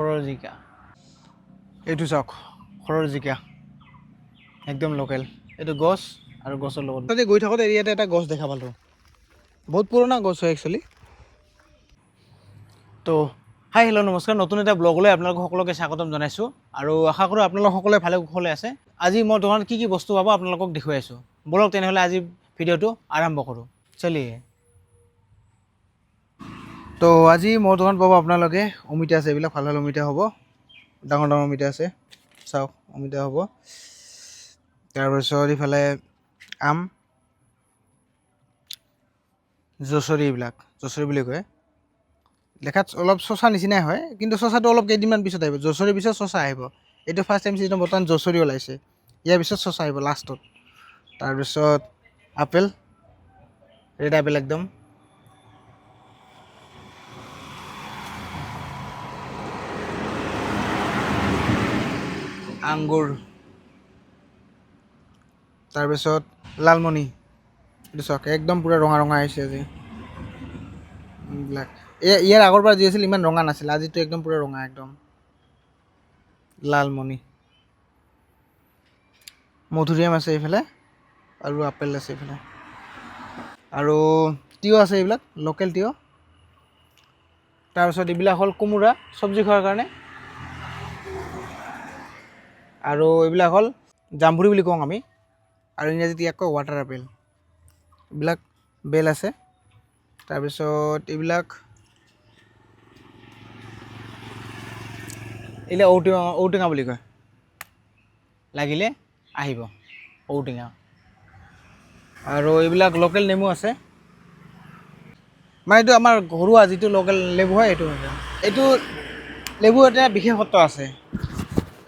ঘৰৰ জিকা এইটো চাওক ঘৰৰ জিকা একদম লোকেল এইটো গছ আৰু গছৰ লগত তাতে গৈ থাকোঁতে ইয়াতে এটা গছ দেখা পালোঁ বহুত পুৰণা গছ হয় একচুৱেলি তো হাই হেল্ল' নমস্কাৰ নতুন এটা ব্লগলৈ আপোনালোক সকলোকে স্বাগতম জনাইছোঁ আৰু আশা কৰোঁ আপোনালোক সকলোৱে ভালে কুশলে আছে আজি মই দোকানত কি বস্তু পাব আপোনালোকক দেখুৱাই আছোঁ বলক তেনেহ'লে আজি ভিডিঅ'টো আৰম্ভ কৰোঁ চলিয়ে তো আজি মোৰ দোকানত পাব আপোনালোকে অমিতা আছে এইবিলাক ভাল ভাল অমিতা হ'ব ডাঙৰ ডাঙৰ অমিতা আছে চাওক অমিতা হ'ব তাৰপিছত ইফালে আম জচৰি এইবিলাক জচৰি বুলি কয় দেখাত অলপ চচা নিচিনাই হয় কিন্তু চচাটো অলপ কেইদিনমান পিছত আহিব জচৰিৰ পিছত চচা আহিব এইটো ফাৰ্ষ্ট টাইম চিজন বৰ্তমান জচৰি ওলাইছে ইয়াৰ পিছত চচা আহিব লাষ্টত তাৰপিছত আপেল ৰেড আপেল একদম আঙুৰ তাৰপিছত লালমণি এইটো চাওক একদম পূৰা ৰঙা ৰঙা আহিছে আজি এইবিলাক ইয়াৰ আগৰবাৰ যি আছিল ইমান ৰঙা নাছিল আজিতো একদম পূৰা ৰঙা একদম লালমণি মধুৰিআম আছে এইফালে আৰু আপেল আছে এইফালে আৰু তিয়ঁহ আছে এইবিলাক লোকেল তিয়ঁহ তাৰপিছত এইবিলাক হ'ল কোমোৰা চব্জি খোৱাৰ কাৰণে আৰু এইবিলাক হ'ল জামুৰি বুলি কওঁ আমি আৰু ইংৰাজীত ইয়াক কয় ৱাটাৰ আপেল এইবিলাক বেল আছে তাৰপিছত এইবিলাক ঔটেঙা বুলি কয় লাগিলে আহিব ঔটেঙা আৰু এইবিলাক লোকেল নেমু আছে মানে এইটো আমাৰ ঘৰুৱা যিটো লোকেল লেবু হয় এইটো লেবু এটা বিশেষত্ব আছে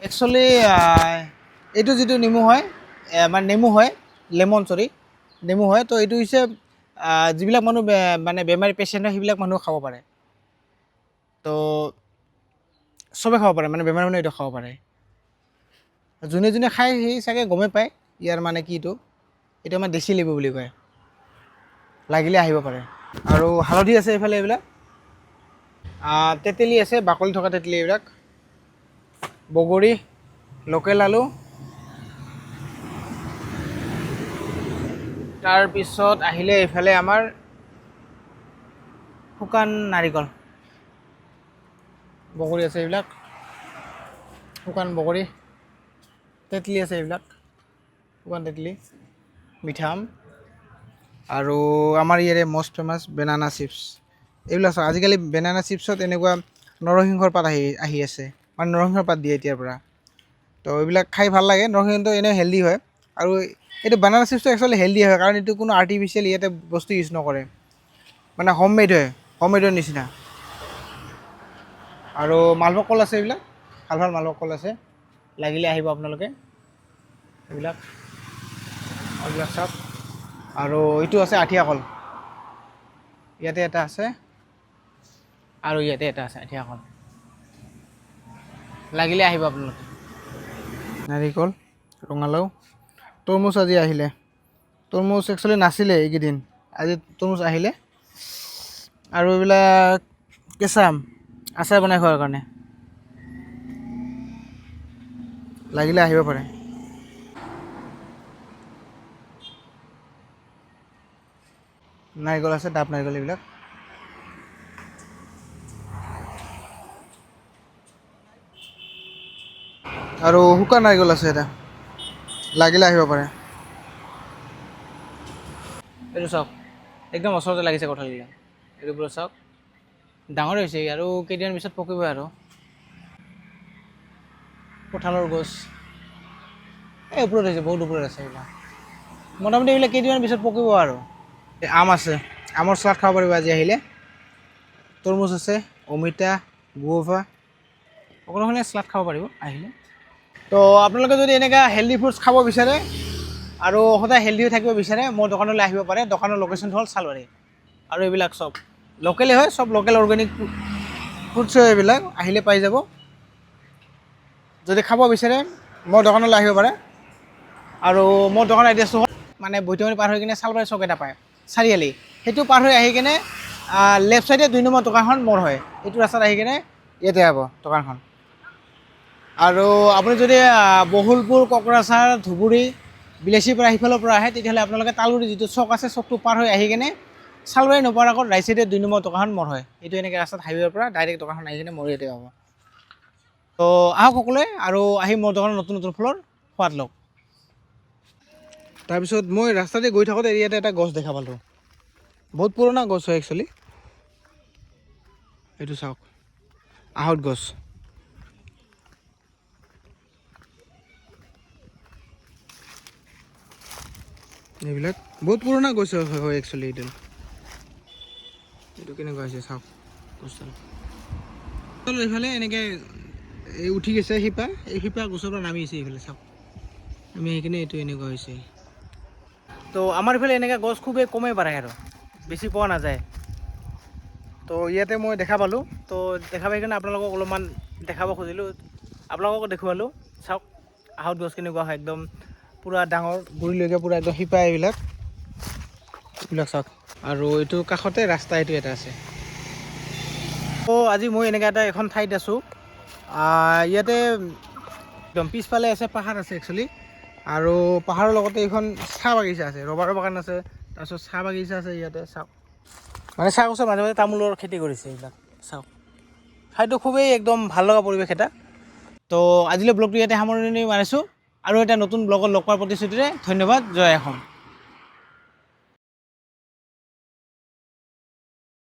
একচুৱেলি এইটো যিটো নেমু হয় মানে নেমু হয় নেমু হয় তো এইটো হৈছে যিবিলাক মানুহ মানে বেমাৰী পেচেণ্ট হয় সেইবিলাক মানুহ খাব পাৰে তো চবে খাব পাৰে মানে বেমাৰী মানুহে এইটো খাব পাৰে যোনে যোনে খায় সেই চাগে গমেই পায় ইয়াৰ মানে কিটো এইটো আমাৰ দেশী লেবু বুলি কয় লাগিলে আহিব পাৰে আৰু হালধি আছে এইফালে এইবিলাক তেতেলী আছে বাকলি থকা তেতেলী এইবিলাক বগৰী লোকেল আলু তাৰপিছত আহিলে এইফালে আমাৰ শুকান নাৰিকল বগৰী আছে এইবিলাক শুকান বগৰী তেতলি আছে এইবিলাক শুকান তেতলি মিঠা আম আৰু আমাৰ ইয়াৰে মষ্ট ফেমাছ বেনানা চিপছ এইবিলাক চাওক আজিকালি বেনানা চিপছত এনেকুৱা নৰসিংহৰ পাত আহি আছে মানে নৰসিংহৰ পাত দিয়ে এতিয়াৰ পৰা তো এইবিলাক খাই ভাল লাগে নৰসিংহটো এনেও হেল্ডি হয় আৰু এইটো বানানা চিপছটো একচুৱেলি হেল্ডি হয় কাৰণ এইটো কোনো আৰ্টিফিচিয়েল ইয়াতে বস্তু ইউজ নকৰে মানে হোমমেডৰ নিচিনা আৰু মালভোগ কল আছে এইবিলাক ভাল ভাল মালভোগ কল আছে লাগিলে আহিব আপোনালোকে এইবিলাক চাওক আৰু এইটো আছে আঠিয়া কল ইয়াতে এটা আছে আৰু ইয়াতে এটা আছে আঠিয়া কল লাগিলে আহিব আপোনালোকে নাৰিকল ৰঙালাও তৰমুজ আজি আহিলে তৰমুজ একচুৱেলি নাছিলে এইকেইদিন আজি তৰমুজ আহিলে আৰু এইবিলাক কেঁচা আম আচাৰ বনাই খোৱাৰ কাৰণে লাগিলে আহিব পাৰে নাৰিকল আছে ডাব নাৰিকল এইবিলাক আৰু শুকান নাৰিকল আছে এটা লাগিলে আহিব পাৰে এইটো চাওক একদম ওচৰতে লাগিছে কঁঠালবিলাক এইটো পুৰা চাওক ডাঙৰ হৈছে আৰু কেইদিনমান পিছত পকিবই আৰু কঁঠালৰ গছ এই ওপৰত হৈছে বহুত ওপৰত আছে এইবিলাক মোটামুটি এইবিলাক কেইদিনমান পিছত পকিব আৰু আম আছে আমৰ চালাড খাব পাৰিব আজি আহিলে তৰমুজ আছে অমিতা গুৱাভা সকলোখিনিয়ে চালাড খাব পাৰিব আহিলে তো আপোনালোকে যদি এনেকুৱা হেল্ডি ফুডছ খাব বিচাৰে আৰু সদায় হেল্ডি হৈ থাকিব বিচাৰে মোৰ দোকানলৈ আহিব পাৰে দোকানৰ লোকেশ্যনটো হ'ল চালবাৰী আৰু এইবিলাক চব লোকেলেই হয় চব লোকেল অৰ্গেনিক ফুডছ হয় এইবিলাক আহিলে পাই যাব যদি খাব বিচাৰে মোৰ দোকানলৈ আহিব পাৰে আৰু মোৰ দোকানৰ এড্ৰেছটো হ'ল মানে বৈতমণি পাৰ হৈ কিনে চালবাৰী চক এটা পায় চাৰিআলি সেইটো পাৰ হৈ আহি কিনে লেফ্ট চাইডে 2 নম্বৰ দোকানখন মোৰ হয় এইটো ৰাস্তাত আহি কিনে ইয়াতে হ'ব দোকানখন। আৰু আপুনি যদি বহুলপুৰ, কোকৰাঝাৰ, ধুবুৰী, বিলাচীৰ পৰা সিফালৰ পৰা আহে তেতিয়াহ'লে আপোনালোকে তালগুৰি যিটো চক আছে চকটো পাৰ হৈ আহি কিনে চালবাৰী নোপোৱাৰ আগত ৰাইট চাইডে 2 নম্বৰ দোকানখন মোৰ হয়। এইটো এনেকৈ ৰাস্তাত হাইৱেৰ পৰা ডাইৰেক্ট দোকানখন আহি কিনে মোৰ ইয়াতে পাব। তো আহক সকলোৱে আৰু আহি মোৰ দোকানৰ নতুন নতুন ফুলৰ সোৱাদ লওক। তাৰপিছত মই ৰাস্তাতে গৈ থাকোঁতে ইয়াতে এটা গছ দেখা পালোঁ। বহুত পুৰণা গছ হয় একচুৱেলি। এইটো চাওক, আহঁত গছ। এইবিলাক বহুত পুৰণা গছ হয় একচুৱেলি। এইটো কেনেকুৱা হৈছে চাওক গছডাল। এইফালে এনেকৈ এই উঠি গৈছে শিপা, এই শিপা গছৰ পৰা নামি আহিছে এইফালে চাওক। আমি সেইখিনি এইটো এনেকুৱা হৈছে। তো আমাৰ ইফালে এনেকৈ গছ খুবেই কমেই পাৰে আৰু বেছি পোৱা নাযায়। তো ইয়াতে মই দেখা পালোঁ, তো দেখা পাই কিনে আপোনালোকক অলপমান দেখাব খুজিলোঁ, আপোনালোককো দেখুৱালোঁ। চাওক আহঁত গছ কেনেকুৱা হয়, একদম পূৰা ডাঙৰ গুৰিলৈকে পূৰা একদম শিপা এইবিলাক চাওক। আৰু এইটো কাষতে ৰাস্তা এইটো এটা আছে। তো আজি মই এনেকৈ এখন ঠাইত আছোঁ। ইয়াতে একদম পিছফালে আছে পাহাৰ আছে একচুৱেলি, আৰু পাহাৰৰ লগতে এইখন চাহ বাগিচা আছে, ৰবাৰৰ বাগান আছে, তাৰপিছত চাহ বাগিচা আছে ইয়াতে চাওক। মানে চাহ গছৰ মাজে মাজে তামোলৰ খেতি কৰিছে এইবিলাক চাওক। ঠাইটো খুবেই একদম ভাল লগা পৰিৱেশ এটা। তো আজিলৈ ব্লগটো ইয়াতে সামৰণি মাৰিছোঁ, আৰু এটা নতুন ব্লগত লগ পোৱাৰ প্ৰতিশ্ৰুতিৰে ধন্যবাদ। জয় অসম।